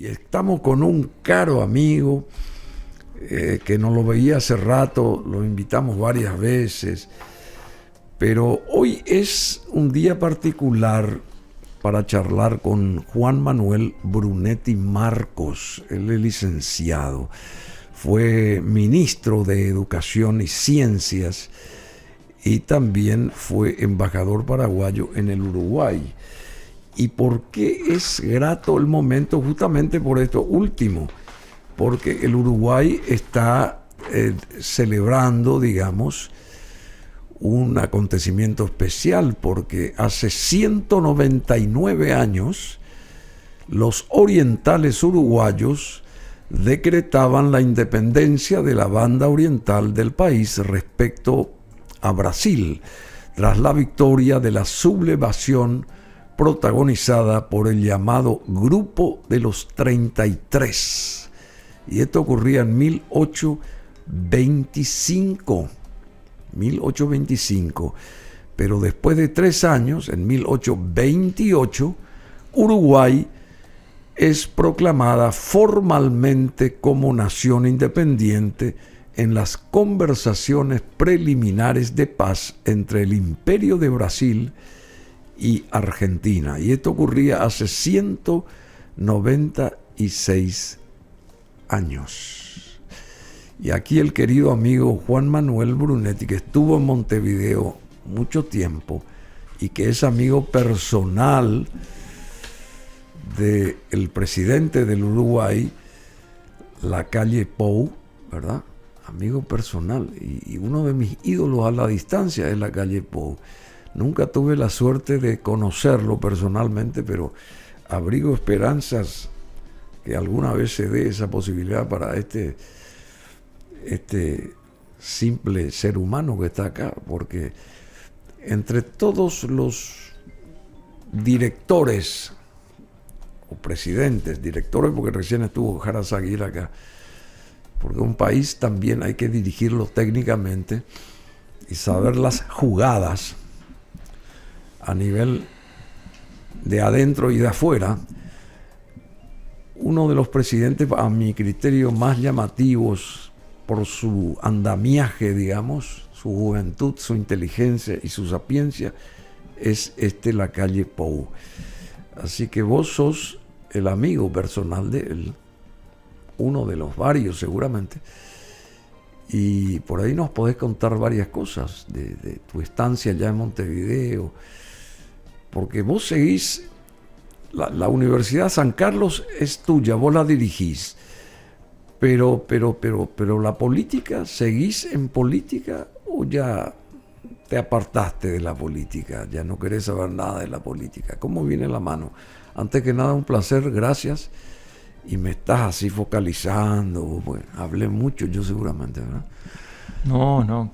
Y estamos con un caro amigo que nos lo veía hace rato, lo invitamos varias veces, pero hoy es un día particular para charlar con Juan Manuel Brunetti Marcos. Él es licenciado, fue ministro de Educación y Ciencias y también fue embajador paraguayo en el Uruguay. ¿Y por qué es grato el momento? Justamente por esto último, porque el Uruguay está celebrando, digamos, un acontecimiento especial, porque hace 199 años los orientales uruguayos decretaban la independencia de la banda oriental del país respecto a Brasil, tras la victoria de la sublevación protagonizada por el llamado Grupo de los 33. Y esto ocurría en 1825. Pero después de 3 años, en 1828, Uruguay es proclamada formalmente como nación independiente en las conversaciones preliminares de paz entre el Imperio de Brasil y Argentina. Y esto ocurría hace 196 años. Y aquí el querido amigo Juan Manuel Brunetti, que estuvo en Montevideo mucho tiempo y que es amigo personal del presidente del Uruguay, Lacalle Pou, ¿verdad? Amigo personal. Y uno de mis ídolos a la distancia es Lacalle Pou. Nunca tuve la suerte de conocerlo personalmente, pero abrigo esperanzas que alguna vez se dé esa posibilidad para este simple ser humano que está acá, porque entre todos los directores o presidentes, directores porque recién estuvo Jara Zaguir acá, porque un país también hay que dirigirlo técnicamente y saber las jugadas a nivel de adentro y de afuera. Uno de los presidentes, a mi criterio, más llamativos por su andamiaje, digamos, su juventud, su inteligencia y su sapiencia, es Lacalle Pou. Así que vos sos el amigo personal de él, uno de los varios seguramente, y por ahí nos podés contar varias cosas de tu estancia allá en Montevideo, porque vos seguís, la Universidad San Carlos es tuya, vos la dirigís, pero la política, ¿seguís en política o ya te apartaste de la política? Ya no querés saber nada de la política. ¿Cómo viene la mano? Antes que nada, un placer, gracias. Y me estás así focalizando. Bueno, hablé mucho yo seguramente, ¿verdad? No.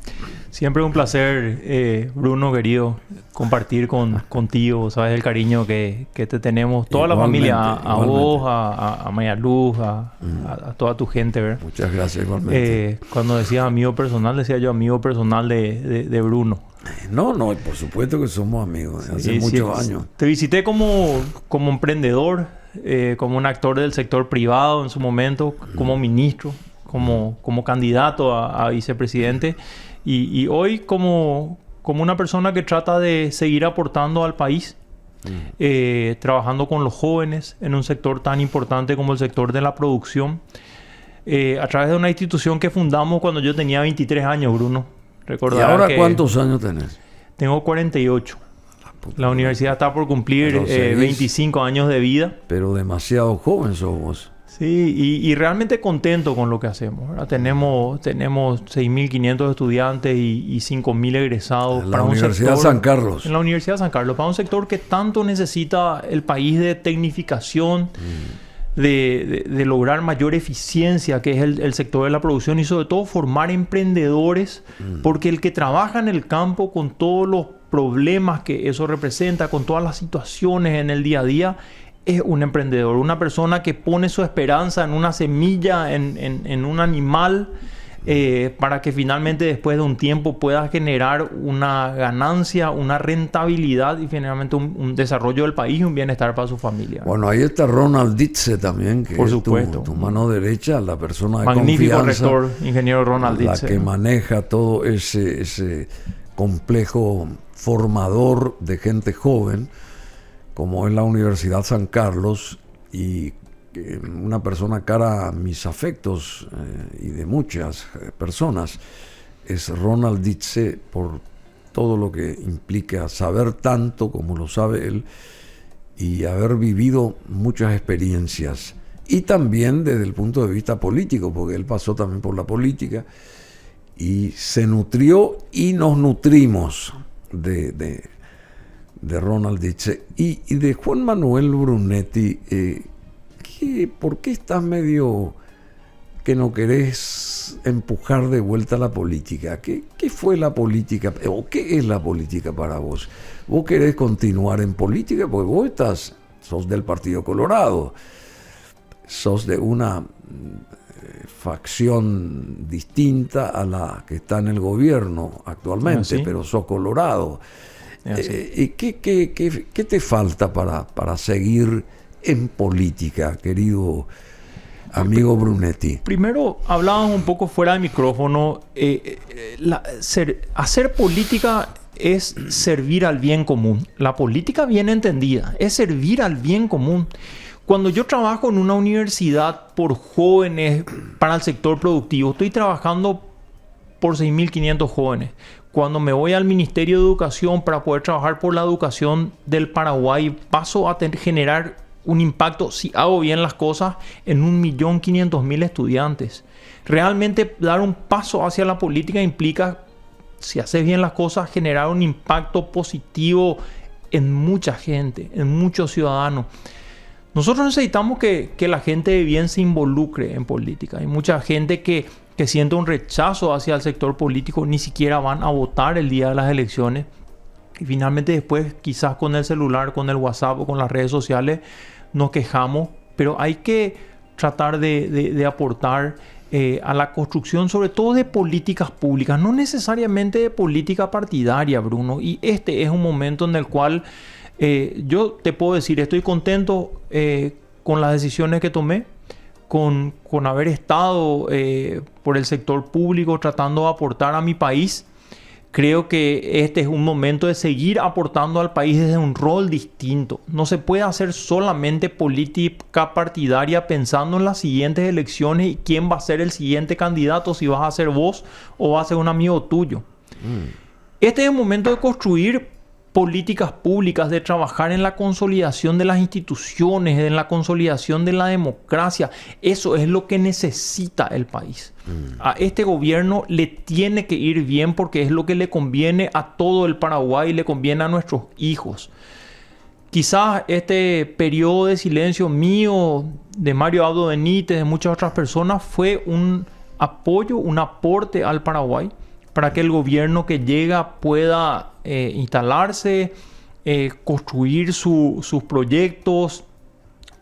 Siempre un placer, Bruno, querido, compartir contigo. Sabes el cariño que te tenemos. Toda igualmente, la familia, a vos, a Maya Luz, a toda tu gente, ¿verdad? Muchas gracias, igualmente. Cuando decías amigo personal, decía yo amigo personal de Bruno. No, por supuesto que somos amigos. Hace muchos años. Te visité como emprendedor, como un actor del sector privado en su momento, como ministro, como candidato a vicepresidente y hoy como una persona que trata de seguir aportando al país, trabajando con los jóvenes en un sector tan importante como el sector de la producción, a través de una institución que fundamos cuando yo tenía 23 años, Bruno. ¿Y ahora cuántos años tenés? Tengo 48. La universidad está por cumplir 25 años de vida. Pero demasiado joven sos vos. Sí, y realmente contento con lo que hacemos, ¿verdad? Tenemos 6.500 estudiantes y 5.000 egresados. En la Universidad San Carlos. En la Universidad San Carlos, para un sector que tanto necesita el país de tecnificación, de lograr mayor eficiencia, que es el sector de la producción, y sobre todo formar emprendedores, porque el que trabaja en el campo con todos los problemas que eso representa, con todas las situaciones en el día a día, es un emprendedor, una persona que pone su esperanza en una semilla, en un animal, para que finalmente después de un tiempo pueda generar una ganancia, una rentabilidad y finalmente un desarrollo del país y un bienestar para su familia. Bueno, ahí está Ronald Dietze también, que por es supuesto, tu mano derecha, la persona de magnífico confianza, rector, ingeniero Ronald Dietze, la que maneja todo ese complejo formador de gente joven, como es la Universidad San Carlos, y una persona cara a mis afectos y de muchas personas, es Ronald Dietze, por todo lo que implica saber tanto como lo sabe él y haber vivido muchas experiencias. Y también desde el punto de vista político, porque él pasó también por la política y se nutrió y nos nutrimos de Ronald Dietze. Y de Juan Manuel Brunetti, ¿por qué estás medio que no querés empujar de vuelta la política? ¿Qué fue la política? ¿O qué es la política para vos? ¿Vos querés continuar en política? Porque vos sos del Partido Colorado, sos de una facción distinta a la que está en el gobierno actualmente, pero sos colorado. ¿Y qué te falta para seguir en política, querido amigo Brunetti? Primero, hablábamos un poco fuera de micrófono. Hacer política es servir al bien común. La política bien entendida es servir al bien común. Cuando yo trabajo en una universidad por jóvenes para el sector productivo, estoy trabajando por 6.500 jóvenes. Cuando me voy al Ministerio de Educación para poder trabajar por la educación del Paraguay, paso a generar un impacto, si hago bien las cosas, en 1.500.000 estudiantes. Realmente dar un paso hacia la política implica, si haces bien las cosas, generar un impacto positivo en mucha gente, en muchos ciudadanos. Nosotros necesitamos que la gente de bien se involucre en política. Hay mucha gente que siente un rechazo hacia el sector político, ni siquiera van a votar el día de las elecciones. Y finalmente después, quizás con el celular, con el WhatsApp o con las redes sociales, nos quejamos. Pero hay que tratar de aportar a la construcción, sobre todo de políticas públicas, no necesariamente de política partidaria, Bruno. Y este es un momento en el cual yo te puedo decir, estoy contento con las decisiones que tomé, con haber estado por el sector público tratando de aportar a mi país. Creo que este es un momento de seguir aportando al país desde un rol distinto. No se puede hacer solamente política partidaria pensando en las siguientes elecciones y quién va a ser el siguiente candidato, si vas a ser vos o va a ser un amigo tuyo. Este es el momento de construir políticas públicas, de trabajar en la consolidación de las instituciones, en la consolidación de la democracia. Eso es lo que necesita el país. A este gobierno le tiene que ir bien porque es lo que le conviene a todo el Paraguay y le conviene a nuestros hijos. Quizás este periodo de silencio mío, de Mario Abdo Benítez, de muchas otras personas, fue un apoyo, un aporte al Paraguay para que el gobierno que llega pueda instalarse, construir sus proyectos,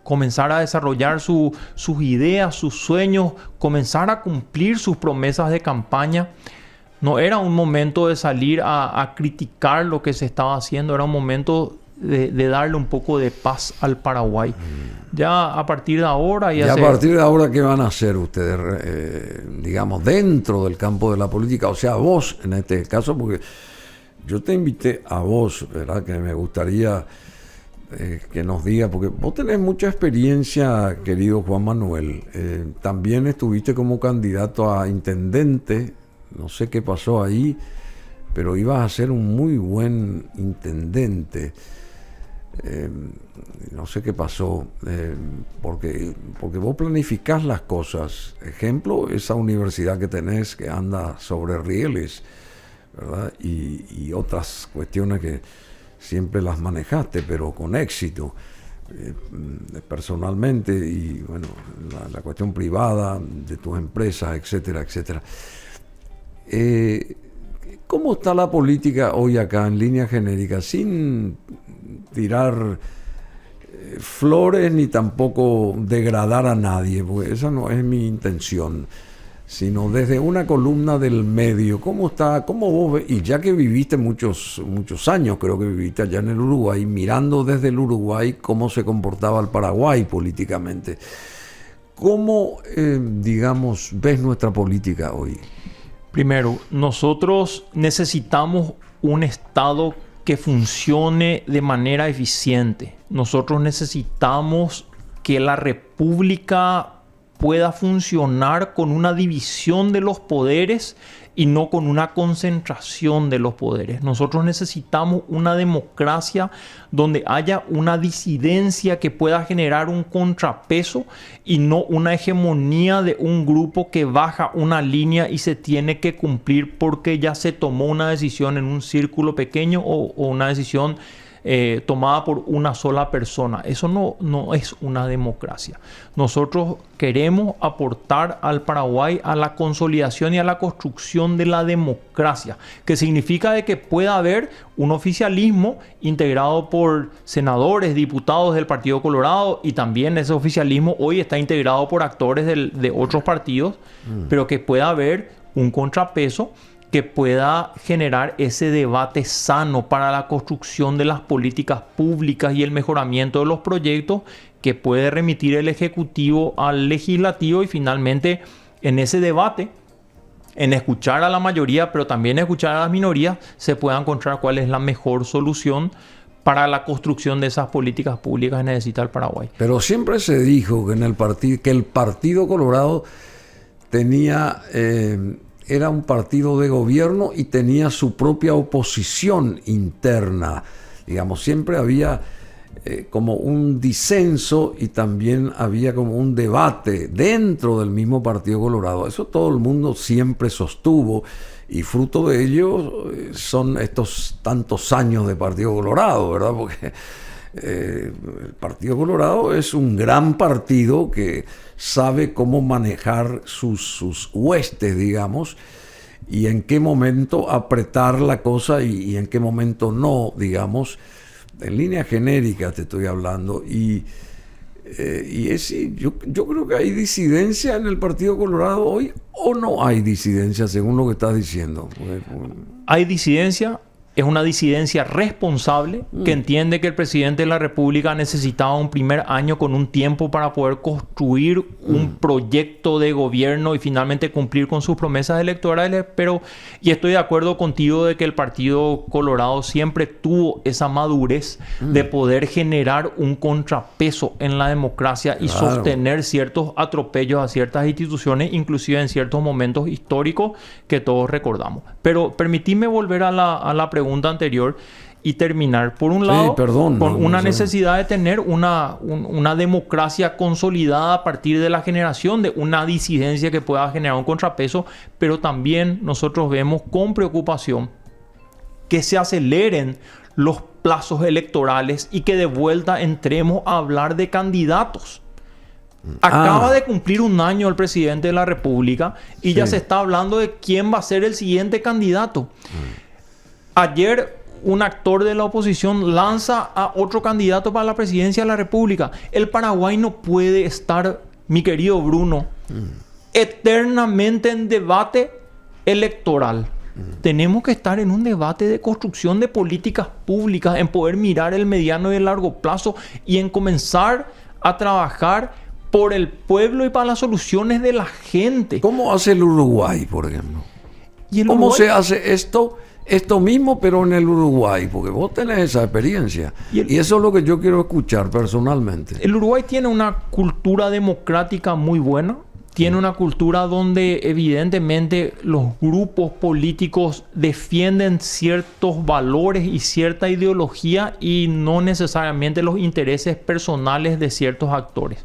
comenzar a desarrollar sus ideas, sus sueños, comenzar a cumplir sus promesas de campaña. No era un momento de salir a criticar lo que se estaba haciendo, era un momento de darle un poco de paz al Paraguay. Ya a partir de ahora... a partir de ahora, ¿qué van a hacer ustedes, digamos, dentro del campo de la política? O sea, vos, en este caso, porque yo te invité a vos, ¿verdad? Que me gustaría que nos diga, porque vos tenés mucha experiencia, querido Juan Manuel. También estuviste como candidato a intendente, no sé qué pasó ahí, pero ibas a ser un muy buen intendente. No sé qué pasó, porque vos planificás las cosas. Ejemplo, esa universidad que tenés que anda sobre rieles, ¿verdad? Y otras cuestiones que siempre las manejaste, pero con éxito, personalmente, y bueno, la cuestión privada de tus empresas, etcétera, etcétera. ¿Cómo está la política hoy acá en línea genérica? Sin tirar flores ni tampoco degradar a nadie, porque esa no es mi intención. sino desde una columna del medio. ¿Cómo está? ¿Cómo vos ves? Y ya que viviste muchos años, creo que viviste allá en el Uruguay, mirando desde el Uruguay cómo se comportaba el Paraguay políticamente. ¿Cómo, digamos, ves nuestra política hoy? Primero, nosotros necesitamos un Estado que funcione de manera eficiente. Nosotros necesitamos que la República pueda funcionar con una división de los poderes y no con una concentración de los poderes. Nosotros necesitamos una democracia donde haya una disidencia que pueda generar un contrapeso y no una hegemonía de un grupo que baja una línea y se tiene que cumplir porque ya se tomó una decisión en un círculo pequeño o una decisión tomada por una sola persona. Eso no es una democracia. Nosotros queremos aportar al Paraguay a la consolidación y a la construcción de la democracia, que significa de que pueda haber un oficialismo integrado por senadores, diputados del Partido Colorado, y también ese oficialismo hoy está integrado por actores de otros partidos, pero que pueda haber un contrapeso que pueda generar ese debate sano para la construcción de las políticas públicas y el mejoramiento de los proyectos que puede remitir el Ejecutivo al Legislativo, y finalmente en ese debate, en escuchar a la mayoría, pero también escuchar a las minorías, se pueda encontrar cuál es la mejor solución para la construcción de esas políticas públicas que necesita el Paraguay. Pero siempre se dijo que el Partido Colorado tenía... era un partido de gobierno y tenía su propia oposición interna. Digamos, siempre había como un disenso y también había como un debate dentro del mismo Partido Colorado. Eso todo el mundo siempre sostuvo, y fruto de ello son estos tantos años de Partido Colorado, ¿verdad? Porque el Partido Colorado es un gran partido que sabe cómo manejar sus huestes, digamos, y en qué momento apretar la cosa y en qué momento no, digamos, en línea genérica te estoy hablando. Yo creo que hay disidencia en el Partido Colorado hoy, o no hay disidencia, según lo que estás diciendo. Hay disidencia. Es una disidencia responsable que entiende que el presidente de la República necesitaba un primer año con un tiempo para poder construir un proyecto de gobierno y finalmente cumplir con sus promesas electorales. Y estoy de acuerdo contigo de que el Partido Colorado siempre tuvo esa madurez de poder generar un contrapeso en la democracia y sostener ciertos atropellos a ciertas instituciones, inclusive en ciertos momentos históricos que todos recordamos. Pero permitime volver a la pregunta anterior y terminar, por un lado, necesidad de tener una democracia consolidada a partir de la generación de una disidencia que pueda generar un contrapeso, pero también nosotros vemos con preocupación que se aceleren los plazos electorales y que de vuelta entremos a hablar de candidatos. Acaba de cumplir un año el presidente de la República y ya se está hablando de quién va a ser el siguiente candidato. Ayer un actor de la oposición lanza a otro candidato para la presidencia de la República. El Paraguay no puede estar, mi querido Bruno, eternamente en debate electoral. Tenemos que estar en un debate de construcción de políticas públicas, en poder mirar el mediano y el largo plazo y en comenzar a trabajar por el pueblo y para las soluciones de la gente. ¿Cómo hace el Uruguay, por ejemplo? ¿Cómo Uruguay? Se hace esto mismo, pero en el Uruguay? Porque vos tenés esa experiencia. Y eso es lo que yo quiero escuchar personalmente. El Uruguay tiene una cultura democrática muy buena. Tiene una cultura donde evidentemente los grupos políticos defienden ciertos valores y cierta ideología y no necesariamente los intereses personales de ciertos actores.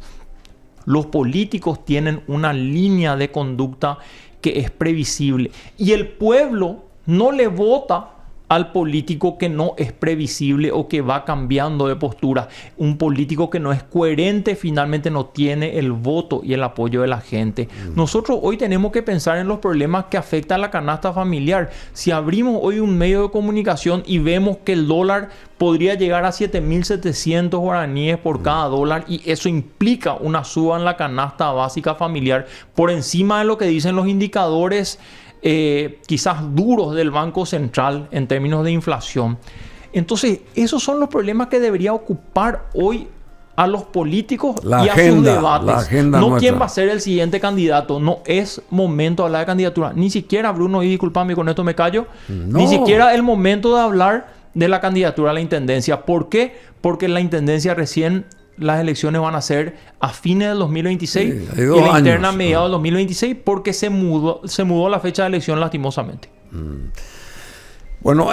Los políticos tienen una línea de conducta que es previsible y el pueblo no le vota al político que no es previsible o que va cambiando de postura. Un político que no es coherente finalmente no tiene el voto y el apoyo de la gente. Nosotros hoy tenemos que pensar en los problemas que afectan a la canasta familiar. Si abrimos hoy un medio de comunicación y vemos que el dólar podría llegar a 7.700 guaraníes por cada dólar, y eso implica una suba en la canasta básica familiar por encima de lo que dicen los indicadores quizás duros del Banco Central en términos de inflación. Entonces, esos son los problemas que debería ocupar hoy a los políticos y a sus debates. No quién va a ser el siguiente candidato. No es momento de hablar de candidatura. Ni siquiera, Bruno, y discúlpame, con esto me callo, ni siquiera el momento de hablar de la candidatura a la intendencia. ¿Por qué? Porque la intendencia recién, las elecciones van a ser a fines del 2026 y la interna a mediados del 2026, porque se mudó la fecha de elección lastimosamente. Bueno,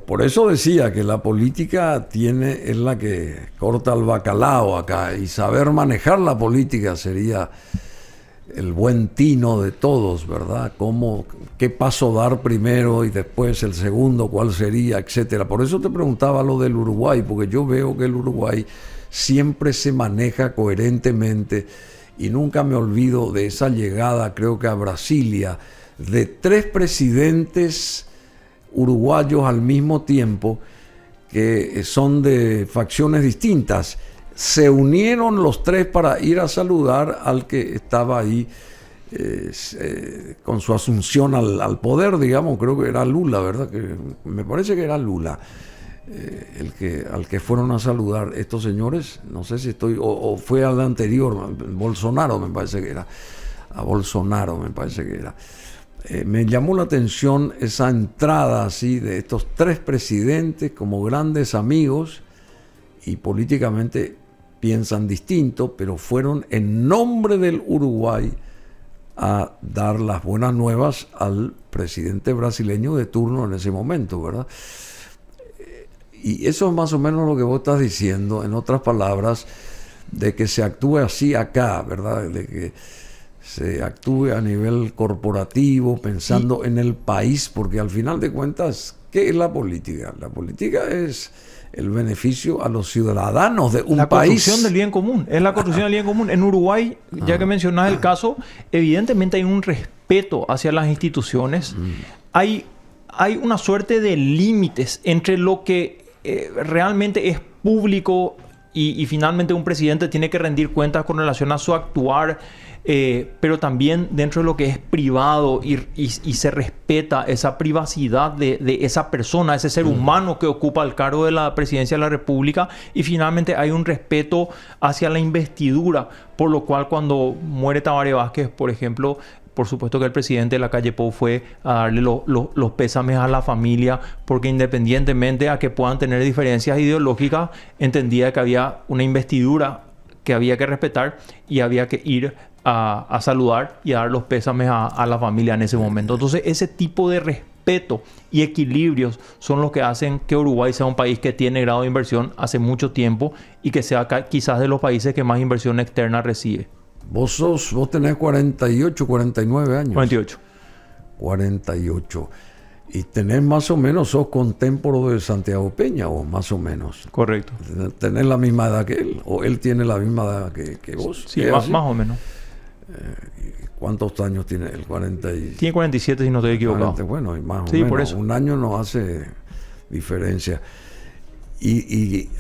por eso decía que la política es la que corta el bacalao acá, y saber manejar la política sería el buen tino de todos, ¿verdad? ¿Qué paso dar primero y después el segundo, cuál sería, etcétera? Por eso te preguntaba lo del Uruguay, porque yo veo que el Uruguay siempre se maneja coherentemente, y nunca me olvido de esa llegada, creo que a Brasilia, de 3 presidentes uruguayos al mismo tiempo, que son de facciones distintas. Se unieron los 3 para ir a saludar al que estaba ahí con su asunción al poder, digamos. Creo que era Lula, ¿verdad? Me parece que era Lula al que fueron a saludar estos señores. No sé si o fue al anterior, Bolsonaro me parece que era. A Bolsonaro me parece que era. Me llamó la atención esa entrada así de estos 3 presidentes como grandes amigos, y políticamente piensan distinto, pero fueron en nombre del Uruguay a dar las buenas nuevas al presidente brasileño de turno en ese momento, ¿verdad? Y eso es más o menos lo que vos estás diciendo, en otras palabras, de que se actúe así acá, ¿verdad? De que se actúe a nivel corporativo, pensando en el país, porque al final de cuentas, ¿qué es la política? La política es el beneficio a los ciudadanos de un país. La construcción del bien común, es la construcción del bien común. En Uruguay, ya que mencionás el caso, evidentemente hay un respeto hacia las instituciones. Hay una suerte de límites entre lo que realmente es público y finalmente un presidente tiene que rendir cuentas con relación a su actuar, pero también dentro de lo que es privado, y se respeta esa privacidad de esa persona, ese ser humano que ocupa el cargo de la presidencia de la República, y finalmente hay un respeto hacia la investidura, por lo cual cuando muere Tabaré Vázquez, por ejemplo, por supuesto que el presidente de la calle Pou fue a darle los pésames a la familia, porque independientemente a que puedan tener diferencias ideológicas, entendía que había una investidura que había que respetar y había que ir a saludar y a dar los pésames a la familia en ese momento. Entonces, ese tipo de respeto y equilibrios son los que hacen que Uruguay sea un país que tiene grado de inversión hace mucho tiempo y que sea quizás de los países que más inversión externa recibe. Vos tenés 48, 49 años. 48. 48. Y tenés más o menos, sos contemporáneo de Santiago Peña, o más o menos. Correcto. ¿Tenés la misma edad que él? ¿O él tiene la misma edad que vos? Sí, más o menos. ¿Cuántos años tiene él? Tiene 47, si no estoy equivocado. 40, bueno, y más o sí, menos. Por eso. Un año no hace diferencia. ¿Y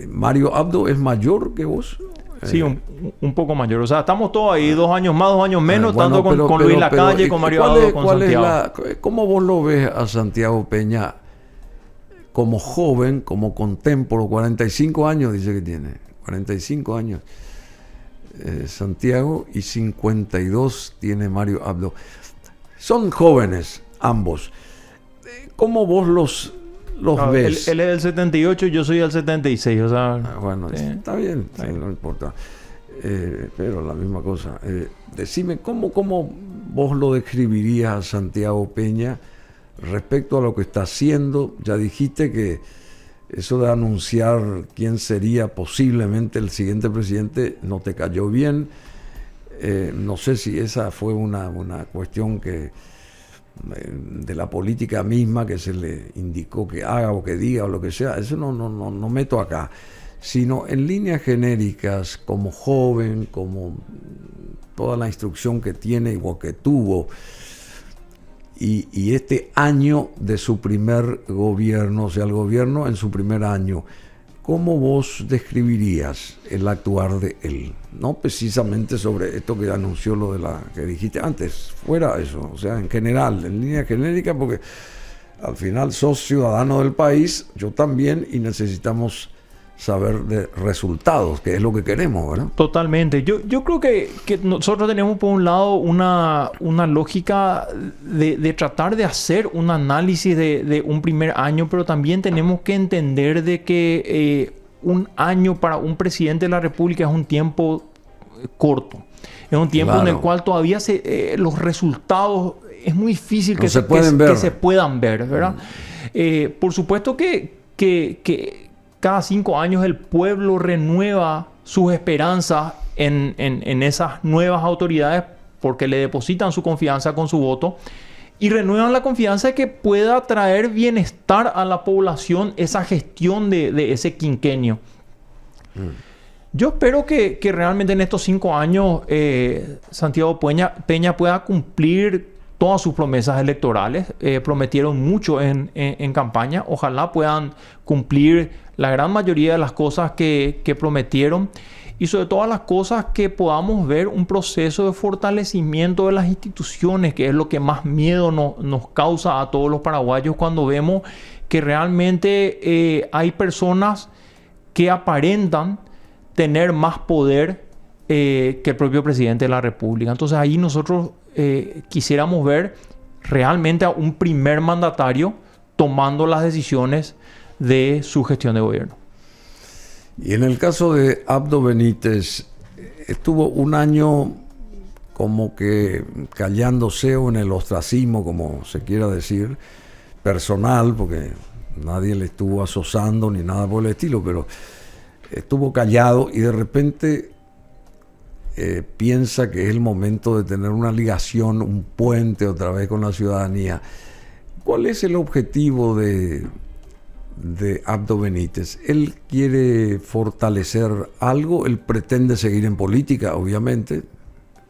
Mario Abdo es mayor que vos? Sí, un poco mayor. O sea, estamos todos ahí, 2 años más, 2 años menos, tanto con Luis Lacalle, con Mario Abdo, con Santiago. ¿Cómo vos lo ves a Santiago Peña como joven, como contemporáneo? 45 años dice que tiene. 45 años. Santiago, y 52 tiene Mario Abdo. Son jóvenes ambos. ¿Cómo vos los ves? Él es del 78, yo soy del 76, o sea... bueno, está bien, sí, no importa. Pero la misma cosa. Decime, ¿cómo vos lo describirías a Santiago Peña respecto a lo que está haciendo? Ya dijiste que eso de anunciar quién sería posiblemente el siguiente presidente no te cayó bien. No sé si esa fue una cuestión que de la política misma, que se le indicó que haga o que diga o lo que sea. Eso no meto acá, sino en líneas genéricas, como joven, como toda la instrucción que tiene o que tuvo, y este año de su primer gobierno, o sea, el gobierno en su primer año, ¿cómo vos describirías el actuar de él? No precisamente sobre esto que anunció, lo de la que dijiste antes, fuera eso, o sea, en general, en línea genérica, porque al final sos ciudadano del país, yo también, y necesitamos saber de resultados, que es lo que queremos, ¿verdad? Totalmente. Yo creo que nosotros tenemos por un lado una lógica de tratar de hacer un análisis de un primer año, pero también tenemos que entender de que un año para un presidente de la República es un tiempo corto. Es un tiempo en el cual todavía los resultados es muy difícil que se puedan ver, ¿verdad? Por supuesto que cada 5 años el pueblo renueva sus esperanzas en esas nuevas autoridades porque le depositan su confianza con su voto y renuevan la confianza de que pueda traer bienestar a la población esa gestión de ese quinquenio. Yo espero que realmente en estos 5 años Santiago Peña pueda cumplir todas sus promesas electorales. Prometieron mucho en campaña. Ojalá puedan cumplir la gran mayoría de las cosas que prometieron y sobre todas las cosas que podamos ver un proceso de fortalecimiento de las instituciones, que es lo que más miedo nos causa a todos los paraguayos cuando vemos que realmente hay personas que aparentan tener más poder que el propio presidente de la República. Entonces ahí nosotros quisiéramos ver realmente a un primer mandatario tomando las decisiones de su gestión de gobierno. Y en el caso de Abdo Benítez, estuvo un año como que callándose o en el ostracismo, como se quiera decir, personal, porque nadie le estuvo asosando ni nada por el estilo, pero estuvo callado y de repente piensa que es el momento de tener una ligación, un puente otra vez con la ciudadanía. ¿Cuál es el objetivo de Abdo Benítez? ¿Él quiere fortalecer algo? ¿Él pretende seguir en política? Obviamente,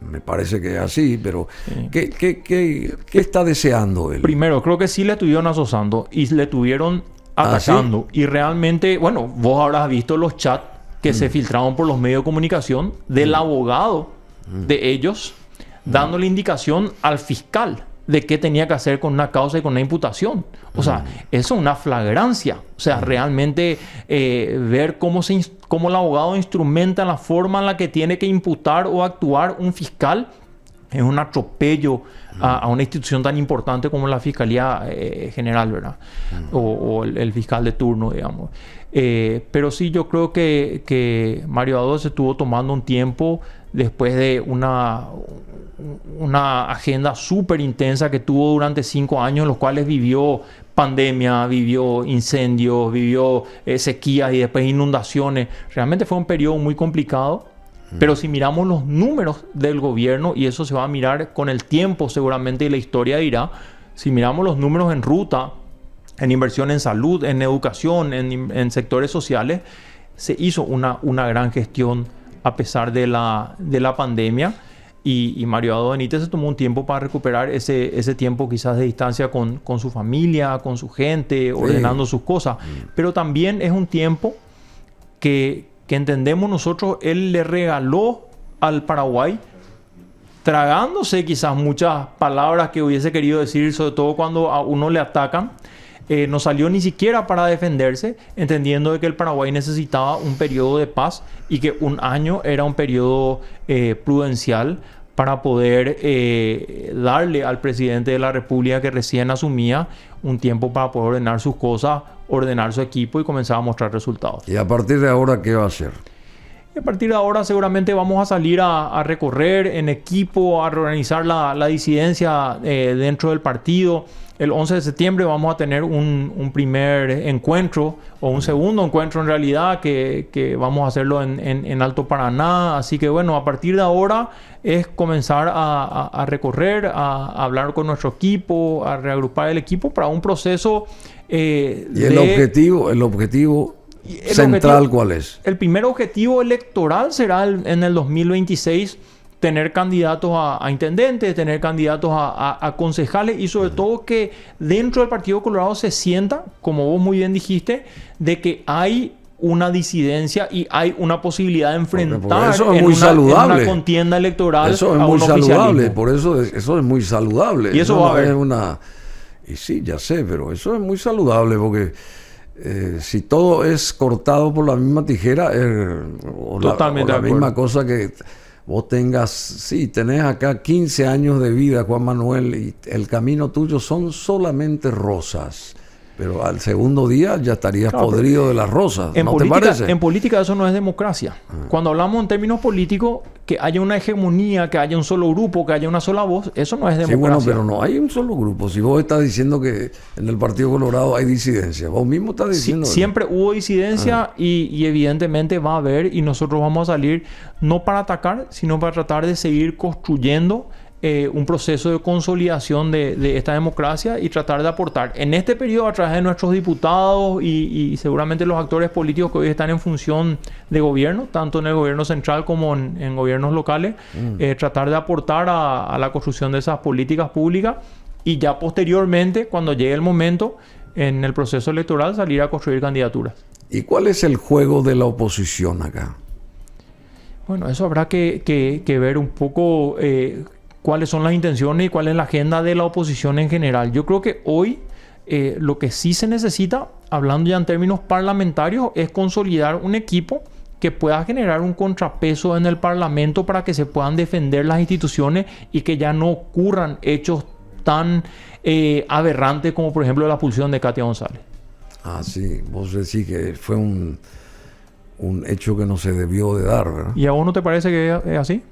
me parece que es así, pero sí. ¿Qué está deseando él? Primero, creo que sí le estuvieron asosando y le estuvieron atacando. ¿Sí? Y realmente, bueno, vos habrás visto los chats que se filtraron por los medios de comunicación del abogado de ellos dándole indicación al fiscal de qué tenía que hacer con una causa y con una imputación. O sea, eso es una flagrancia. O sea, realmente ver cómo el abogado instrumenta la forma en la que tiene que imputar o actuar un fiscal es un atropello a una institución tan importante como la Fiscalía General, ¿verdad? O el fiscal de turno, digamos. Pero sí, yo creo que Mario Abdo se estuvo tomando un tiempo después de una agenda súper intensa que tuvo durante 5 años, en los cuales vivió pandemia, vivió incendios, vivió sequías y después inundaciones. Realmente fue un periodo muy complicado. Pero si miramos los números del gobierno, y eso se va a mirar con el tiempo seguramente y la historia dirá, si miramos los números en ruta, en inversión en salud, en educación, en sectores sociales, se hizo una gran gestión a pesar de la pandemia. Y Mario Abdo Benítez se tomó un tiempo para recuperar ese tiempo quizás de distancia con su familia, con su gente, ordenando sus cosas. Pero también es un tiempo que entendemos nosotros, él le regaló al Paraguay, tragándose quizás muchas palabras que hubiese querido decir, sobre todo cuando a uno le atacan. No salió ni siquiera para defenderse, entendiendo de que el Paraguay necesitaba un periodo de paz y que un año era un periodo prudencial para poder darle al presidente de la República que recién asumía un tiempo para poder ordenar sus cosas, ordenar su equipo y comenzar a mostrar resultados. ¿Y a partir de ahora qué va a hacer? Y a partir de ahora seguramente vamos a salir a recorrer en equipo, a reorganizar la disidencia dentro del partido. El 11 de septiembre vamos a tener un primer encuentro, o un segundo encuentro en realidad, que vamos a hacerlo en Alto Paraná. Así que bueno, a partir de ahora es comenzar a recorrer, a hablar con nuestro equipo, a reagrupar el equipo para un proceso. ¿Y el objetivo central cuál es? El primer objetivo electoral será en el 2026 tener candidatos a intendentes, tener candidatos a concejales y sobre todo que dentro del Partido Colorado se sienta, como vos muy bien dijiste, de que hay una disidencia y hay una posibilidad de enfrentar eso es en muy una saludable. contienda electoral Eso es a muy un saludable, oficialismo. por eso eso es muy saludable. Y eso no va a haber. es una... Y sí, ya sé, pero eso es muy saludable porque si todo es cortado por la misma tijera, Totalmente la de misma acuerdo. cosa que vos tengas, sí, tenés acá 15 años de vida, Juan Manuel, y el camino tuyo son solamente rosas. Pero al segundo día ya estarías Claro, podrido de las rosas, ¿no te parece? En política eso no es democracia. Cuando hablamos en términos políticos, que haya una hegemonía, que haya un solo grupo, que haya una sola voz, eso no es democracia. Sí, bueno, pero no hay un solo grupo. Si vos estás diciendo que en el Partido Colorado hay disidencia, vos mismo estás diciendo... Siempre hubo disidencia y evidentemente va a haber y nosotros vamos a salir no para atacar, sino para tratar de seguir construyendo un proceso de consolidación de esta democracia y tratar de aportar en este periodo a través de nuestros diputados y seguramente los actores políticos que hoy están en función de gobierno, tanto en el gobierno central como en gobiernos locales, tratar de aportar a la construcción de esas políticas públicas y ya posteriormente, cuando llegue el momento, en el proceso electoral, salir a construir candidaturas. ¿Y cuál es el juego de la oposición acá? Bueno, eso habrá que ver un poco cuáles son las intenciones y cuál es la agenda de la oposición en general. Yo creo que hoy lo que sí se necesita, hablando ya en términos parlamentarios, es consolidar un equipo que pueda generar un contrapeso en el Parlamento para que se puedan defender las instituciones y que ya no ocurran hechos tan aberrantes como por ejemplo la expulsión de Katia González. Ah, sí, vos decís que fue un hecho que no se debió de dar, ¿verdad? ¿Y a vos no te parece que es así?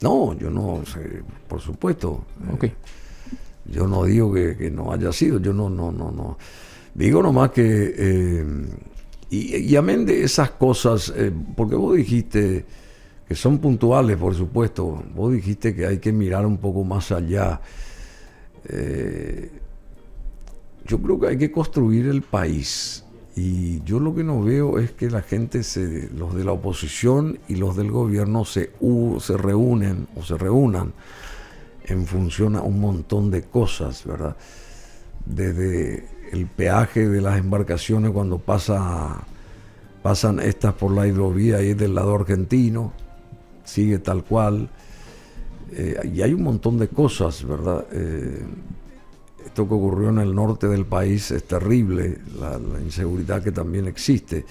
No, yo no sé, por supuesto. Ok. Yo no digo que no haya sido, yo no. Digo nomás que, y amén de esas cosas, porque vos dijiste que son puntuales, por supuesto, vos dijiste que hay que mirar un poco más allá. Yo creo que hay que construir el país. Y yo lo que no veo es que la gente, los de la oposición y los del gobierno se reúnen o se reúnan en función a un montón de cosas, ¿verdad? Desde el peaje de las embarcaciones cuando pasan estas por la hidrovía y del lado argentino, sigue tal cual. Y hay un montón de cosas, ¿verdad? Esto que ocurrió en el norte del país es terrible, la inseguridad que también existe.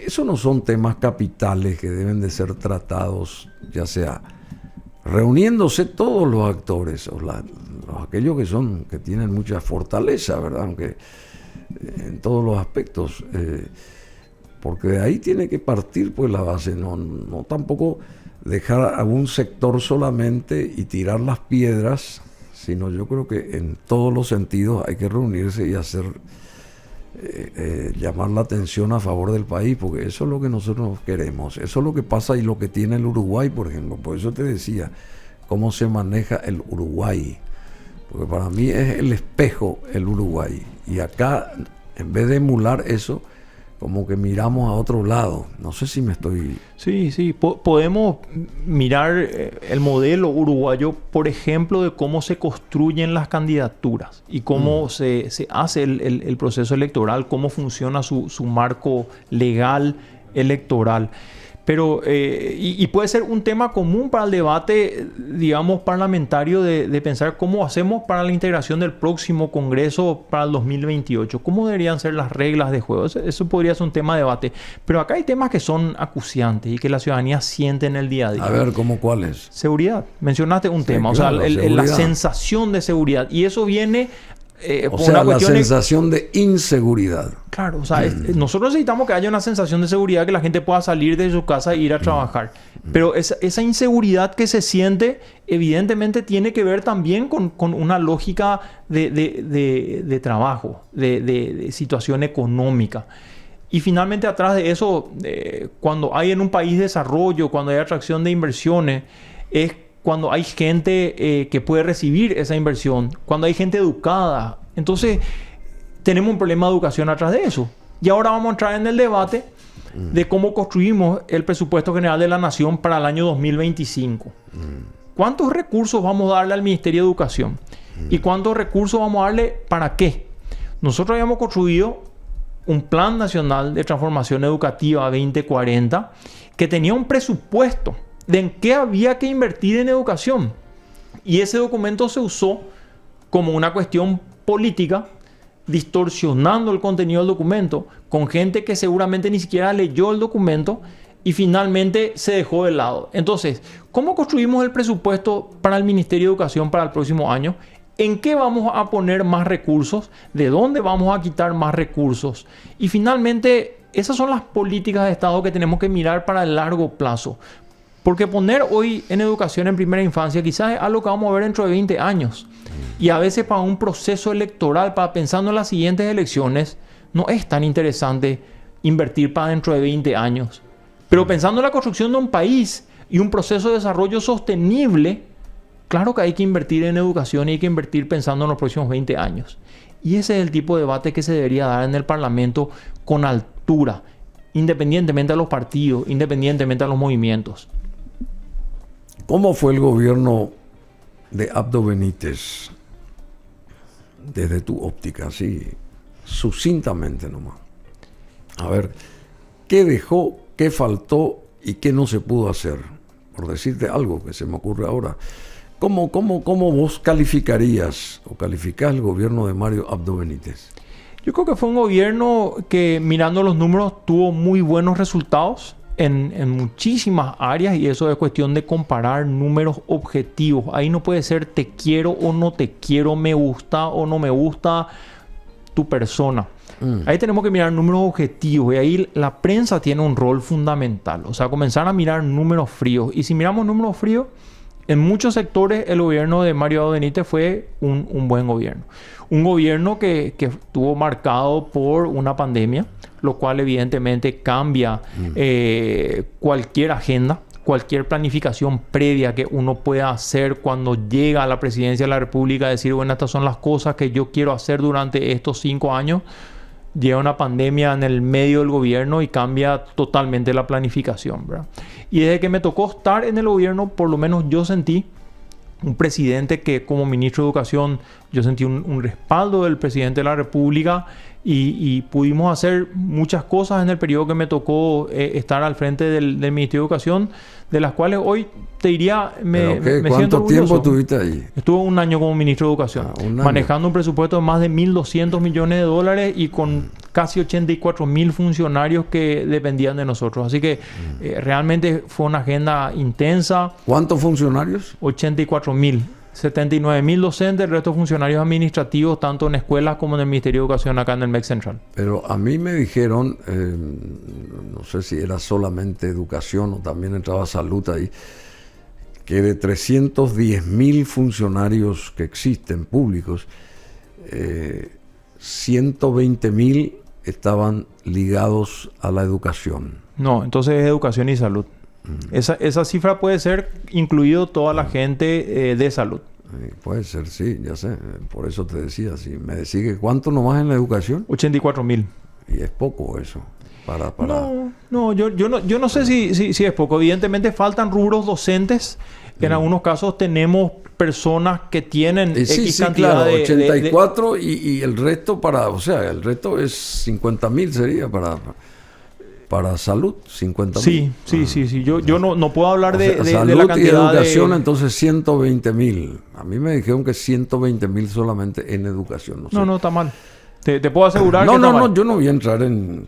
Eso no son temas capitales que deben de ser tratados, ya sea reuniéndose todos los actores, o aquellos que tienen mucha fortaleza, ¿verdad? Aunque en todos los aspectos, porque de ahí tiene que partir pues la base, no tampoco dejar a un sector solamente y tirar las piedras, sino yo creo que en todos los sentidos hay que reunirse y hacer llamar la atención a favor del país, porque eso es lo que nosotros queremos, eso es lo que pasa y lo que tiene el Uruguay, por ejemplo. Por eso te decía cómo se maneja el Uruguay, porque para mí es el espejo el Uruguay, y acá en vez de emular eso, como que miramos a otro lado. No sé si me estoy... Sí. Podemos mirar el modelo uruguayo, por ejemplo, de cómo se construyen las candidaturas y cómo se hace el proceso electoral, cómo funciona su marco legal electoral. Pero, y puede ser un tema común para el debate, digamos, parlamentario de pensar cómo hacemos para la integración del próximo Congreso para el 2028. ¿Cómo deberían ser las reglas de juego? Eso podría ser un tema de debate. Pero acá hay temas que son acuciantes y que la ciudadanía siente en el día a día. A ver, ¿cómo cuáles? Seguridad. Mencionaste un tema. Claro, o sea, la sensación de seguridad. Y eso viene... o sea, la sensación de inseguridad. Claro, o sea, nosotros necesitamos que haya una sensación de seguridad, que la gente pueda salir de su casa e ir a trabajar. Pero esa inseguridad que se siente, evidentemente tiene que ver también con una lógica de trabajo, de situación económica. Y finalmente, atrás de eso, cuando hay en un país desarrollo, cuando hay atracción de inversiones, es cuando hay gente que puede recibir esa inversión, cuando hay gente educada. Entonces, tenemos un problema de educación atrás de eso. Y ahora vamos a entrar en el debate de cómo construimos el presupuesto general de la Nación para el año 2025. ¿Cuántos recursos vamos a darle al Ministerio de Educación? ¿Y cuántos recursos vamos a darle para qué? Nosotros habíamos construido un Plan Nacional de Transformación Educativa 2040 que tenía un presupuesto de en qué había que invertir en educación. Y ese documento se usó como una cuestión política, distorsionando el contenido del documento, con gente que seguramente ni siquiera leyó el documento y finalmente se dejó de lado. Entonces, ¿cómo construimos el presupuesto para el Ministerio de Educación para el próximo año? ¿En qué vamos a poner más recursos? ¿De dónde vamos a quitar más recursos? Y finalmente, esas son las políticas de Estado que tenemos que mirar para el largo plazo. Porque poner hoy en educación en primera infancia quizás es algo que vamos a ver dentro de 20 años. Y a veces para un proceso electoral, para pensando en las siguientes elecciones, no es tan interesante invertir para dentro de 20 años. Pero pensando en la construcción de un país y un proceso de desarrollo sostenible, claro que hay que invertir en educación y hay que invertir pensando en los próximos 20 años. Y ese es el tipo de debate que se debería dar en el Parlamento con altura, independientemente de los partidos, independientemente de los movimientos. ¿Cómo fue el gobierno de Abdo Benítez desde tu óptica, así sucintamente nomás? A ver, ¿qué dejó, qué faltó y qué no se pudo hacer? Por decirte algo que se me ocurre ahora. ¿Cómo vos calificarías o calificás el gobierno de Mario Abdo Benítez? Yo creo que fue un gobierno que, mirando los números, tuvo muy buenos resultados en muchísimas áreas, y eso es cuestión de comparar números objetivos. Ahí no puede ser te quiero o no te quiero, me gusta o no me gusta tu persona. Ahí tenemos que mirar números objetivos, y ahí la prensa tiene un rol fundamental. O sea, comenzar a mirar números fríos. Y si miramos números fríos, en muchos sectores el gobierno de Mario Abdo Benítez fue un buen gobierno. Un gobierno que estuvo marcado por una pandemia, lo cual evidentemente cambia cualquier agenda, cualquier planificación previa que uno pueda hacer cuando llega a la presidencia de la República, decir, bueno, estas son las cosas que yo quiero hacer durante estos 5 años. Llega una pandemia en el medio del gobierno y cambia totalmente la planificación, ¿verdad? Y desde que me tocó estar en el gobierno, por lo menos yo sentí un presidente que, como ministro de Educación, yo sentí un respaldo del presidente de la República, y pudimos hacer muchas cosas en el periodo que me tocó estar al frente del Ministerio de Educación, de las cuales hoy te diría me siento orgulloso. ¿Cuánto tiempo estuviste ahí? Estuve 1 año como ministro de Educación, manejando un presupuesto de más de $1.200 millones y con casi 84.000 funcionarios que dependían de nosotros. Así que realmente fue una agenda intensa. ¿Cuántos funcionarios? 84.000. 79.000 docentes, el resto de funcionarios administrativos, tanto en escuelas como en el Ministerio de Educación acá en el MEC Central. Pero a mí me dijeron, no sé si era solamente educación o también entraba salud ahí, que de 310.000 funcionarios que existen públicos, 120.000 estaban ligados a la educación. No, entonces es educación y salud. Esa cifra puede ser incluido toda la gente de salud. Puede ser, sí, ya sé. Por eso te decía, si me decís que ¿cuánto nomás en la educación? 84.000. Y es poco eso. Para... No, yo no sé si es poco. Evidentemente faltan rubros docentes. En algunos casos tenemos personas que tienen X cantidad claro, de... 84 y el resto o sea, el resto es 50.000 sería para salud, 50.000. Sí. Yo no puedo hablar de salud la cantidad y educación, entonces 120.000. A mí me dijeron que 120.000 solamente en educación. No, está mal. Te puedo asegurar que está mal. No, yo no voy a entrar en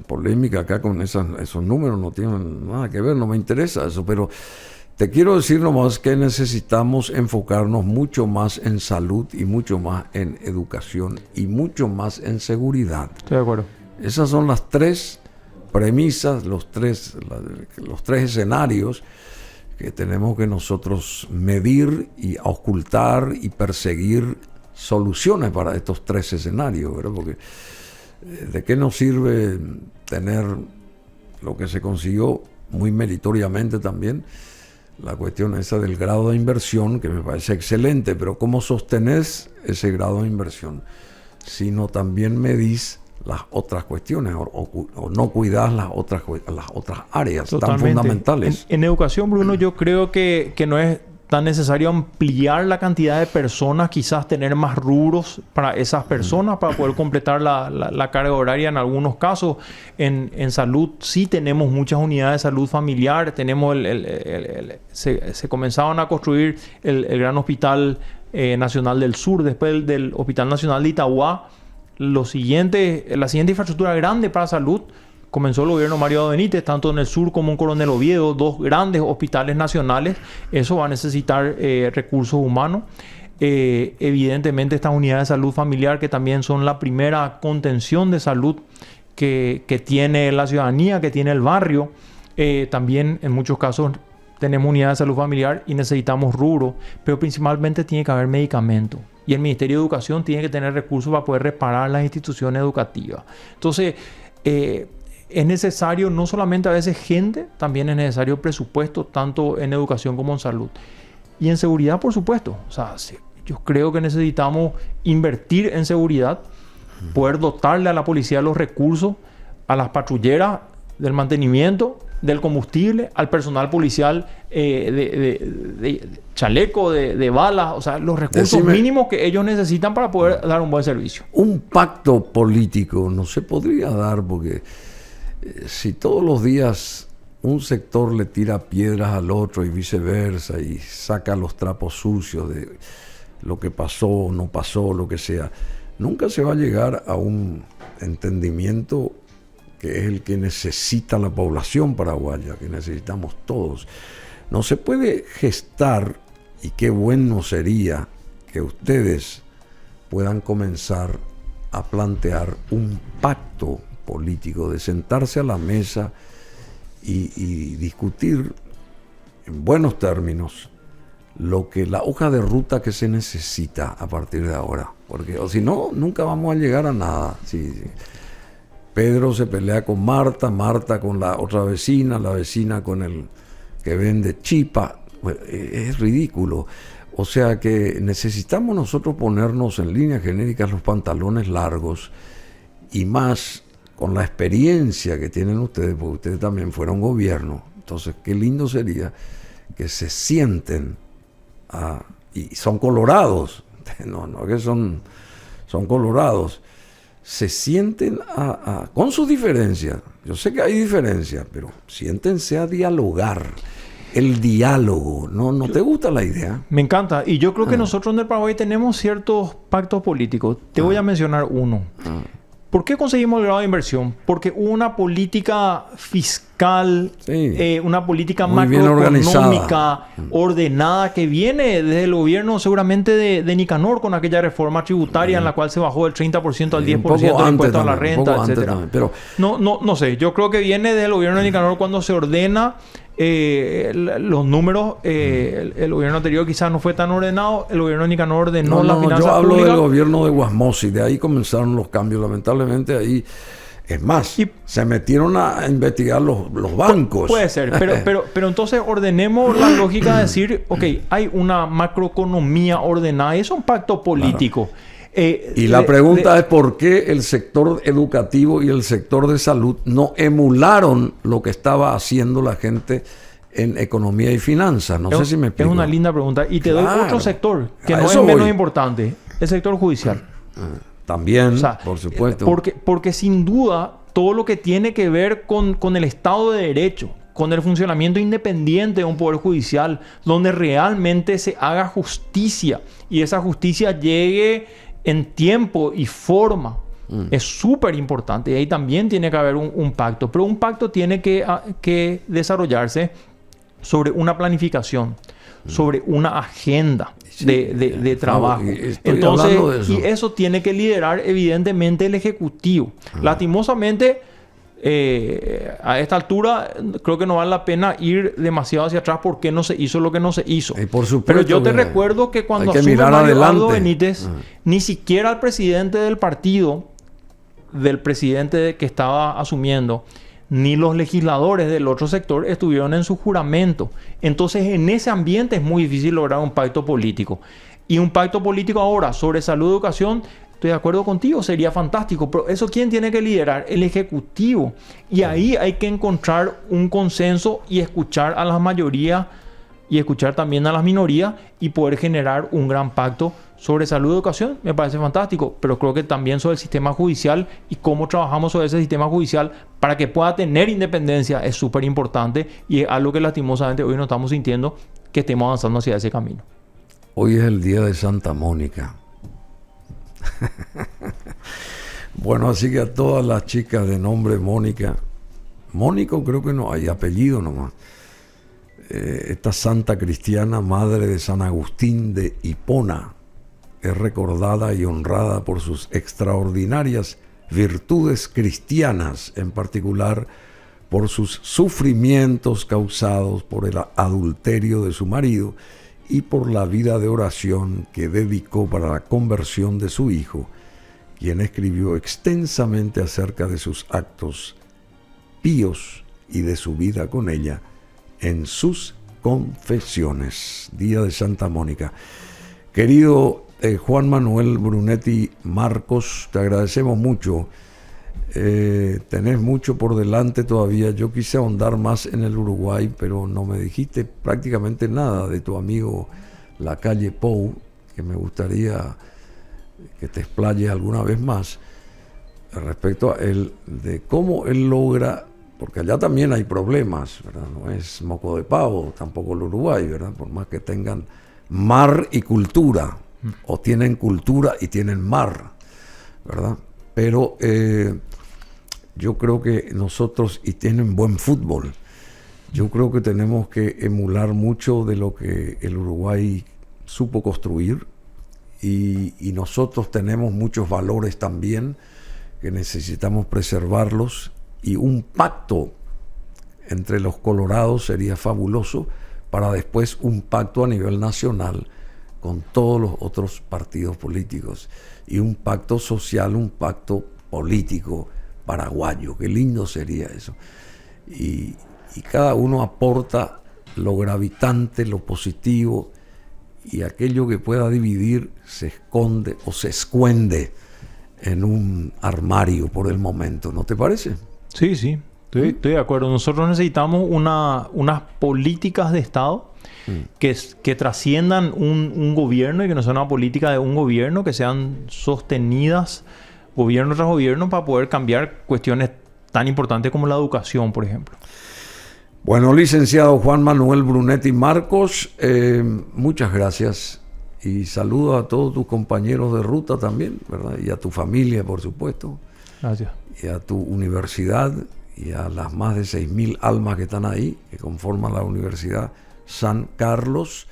polémica acá con esos números, no tienen nada que ver, no me interesa eso, pero te quiero decir nomás que necesitamos enfocarnos mucho más en salud y mucho más en educación y mucho más en seguridad. Estoy de acuerdo. Esas son las 3 premisas, los tres escenarios que tenemos que nosotros medir y ocultar y perseguir soluciones para estos 3 escenarios, ¿verdad? Porque ¿de qué nos sirve tener lo que se consiguió muy meritoriamente también? La cuestión esa del grado de inversión, que me parece excelente, pero ¿cómo sostenés ese grado de inversión? Sino también medís las otras cuestiones o no cuidás las otras áreas Totalmente. tan fundamentales. En educación, Bruno, yo creo que no es tan necesario ampliar la cantidad de personas, quizás tener más rubros para esas personas para poder completar la carga horaria en algunos casos. En salud sí tenemos muchas unidades de salud familiar, tenemos se comenzaban a construir el gran hospital nacional del sur, después del Hospital Nacional de Itauguá. La siguiente infraestructura grande para salud comenzó el gobierno Mario Benítez, tanto en el sur como en Coronel Oviedo, 2 grandes hospitales nacionales. Eso va a necesitar recursos humanos. Evidentemente, estas unidades de salud familiar, que también son la primera contención de salud que tiene la ciudadanía, que tiene el barrio. También, en muchos casos, tenemos unidades de salud familiar y necesitamos rubro, pero principalmente tiene que haber medicamentos. Y el Ministerio de Educación tiene que tener recursos para poder reparar las instituciones educativas. Entonces, es necesario no solamente a veces gente, también es necesario presupuesto, tanto en educación como en salud. Y en seguridad, por supuesto. O sea, yo creo que necesitamos invertir en seguridad, poder dotarle a la policía los recursos, a las patrulleras del mantenimiento, del combustible, al personal policial de chaleco, de balas, o sea, los recursos mínimos que ellos necesitan para poder dar un buen servicio. Un pacto político no se podría dar porque si todos los días un sector le tira piedras al otro y viceversa y saca los trapos sucios de lo que pasó, no pasó, lo que sea, nunca se va a llegar a un entendimiento que es el que necesita la población paraguaya, que necesitamos todos. No se puede gestar, y qué bueno sería que ustedes puedan comenzar a plantear un pacto político, de sentarse a la mesa y discutir en buenos términos la hoja de ruta que se necesita a partir de ahora, porque o si no, nunca vamos a llegar a nada. Sí. Pedro se pelea con Marta, Marta con la otra vecina, la vecina con el que vende chipa. Es ridículo. O sea que necesitamos nosotros ponernos en líneas genéricas los pantalones largos, y más con la experiencia que tienen ustedes, porque ustedes también fueron gobierno. Entonces, qué lindo sería que se sienten y son colorados, no que son colorados, se sienten con sus diferencias. Yo sé que hay diferencias, pero siéntense a dialogar. El diálogo, ¿no te gusta la idea? Me encanta. Y yo creo que nosotros en el Paraguay tenemos ciertos pactos políticos. Te voy a mencionar uno. ¿Por qué conseguimos el grado de inversión? Porque hubo una política fiscal, una política macroeconómica ordenada que viene desde el gobierno seguramente de Nicanor, con aquella reforma tributaria en la cual se bajó del 30% al 10% del impuesto a la renta, etc. Pero no sé. Yo creo que viene desde el gobierno de Nicanor cuando se ordena los números. El gobierno anterior quizás no fue tan ordenado. El gobierno de Nicanor ordenó las finanzas yo hablo públicas. del gobierno de Guasmosi. De ahí comenzaron los cambios. Lamentablemente ahí, es más, se metieron a investigar los bancos. Puede ser, pero entonces ordenemos la lógica de decir, ok, hay una macroeconomía ordenada y es un pacto político. Claro. Y la pregunta es por qué el sector educativo y el sector de salud no emularon lo que estaba haciendo la gente en economía y finanzas. No sé si me explico. Es una linda pregunta. Y te doy otro sector que no es menos importante. El sector judicial. También, por supuesto. Porque sin duda todo lo que tiene que ver con el Estado de Derecho, con el funcionamiento independiente de un poder judicial, donde realmente se haga justicia y esa justicia llegue en tiempo y forma, es súper importante. Y ahí también tiene que haber un pacto. Pero un pacto tiene que desarrollarse sobre una planificación, sobre una agenda de trabajo. Entonces, y eso tiene que liderar evidentemente el Ejecutivo. Lastimosamente, a esta altura creo que no vale la pena ir demasiado hacia atrás porque no se hizo lo que no se hizo. Por supuesto, pero yo te recuerdo que cuando asume Mario Aldo Benítez, ni siquiera el presidente del partido, del presidente que estaba asumiendo, ni los legisladores del otro sector estuvieron en su juramento. Entonces, en ese ambiente es muy difícil lograr un pacto político. Y un pacto político ahora sobre salud y educación estoy de acuerdo contigo, sería fantástico, pero eso ¿quién tiene que liderar? El Ejecutivo. Y ahí hay que encontrar un consenso y escuchar a las mayorías y escuchar también a las minorías y poder generar un gran pacto sobre salud y educación. Me parece fantástico, pero creo que también sobre el sistema judicial y cómo trabajamos sobre ese sistema judicial para que pueda tener independencia es súper importante y es algo que lastimosamente hoy no estamos sintiendo que estemos avanzando hacia ese camino. Hoy es el día de Santa Mónica. Bueno, así que a todas las chicas de nombre Mónica, Mónico creo que no hay apellido nomás. Esta santa cristiana, madre de San Agustín de Hipona, es recordada y honrada por sus extraordinarias virtudes cristianas, en particular por sus sufrimientos causados por el adulterio de su marido y por la vida de oración que dedicó para la conversión de su hijo, quien escribió extensamente acerca de sus actos píos y de su vida con ella en sus confesiones. Día de Santa Mónica. Querido Juan Manuel Brunetti Marcos, te agradecemos mucho. Tenés mucho por delante todavía. Yo quise ahondar más en el Uruguay, pero no me dijiste prácticamente nada de tu amigo Lacalle Pou, que me gustaría que te explayes alguna vez más respecto a él, de cómo él logra, porque allá también hay problemas, ¿verdad? No es moco de pavo tampoco el Uruguay, ¿verdad? Por más que tengan mar y cultura, o tienen cultura y tienen mar, ¿verdad? Pero yo creo que nosotros, y tienen buen fútbol, yo creo que tenemos que emular mucho de lo que el Uruguay supo construir, y nosotros tenemos muchos valores también que necesitamos preservarlos, y un pacto entre los colorados sería fabuloso, para después un pacto a nivel nacional con todos los otros partidos políticos, y un pacto social, un pacto político paraguayo. Qué lindo sería eso. Y cada uno aporta lo gravitante, lo positivo, y aquello que pueda dividir se esconde o se escuende en un armario por el momento. ¿No te parece? Sí, sí, estoy de acuerdo. Nosotros necesitamos unas políticas de Estado que trasciendan un gobierno y que no sean una política de un gobierno, que sean sostenidas gobierno tras gobierno para poder cambiar cuestiones tan importantes como la educación, por ejemplo. Bueno, licenciado Juan Manuel Brunetti Marcos, muchas gracias y saludos a todos tus compañeros de ruta también, ¿verdad? Y a tu familia, por supuesto. Gracias. Y a tu universidad y a las más de 6.000 almas que están ahí, que conforman la Universidad San Carlos.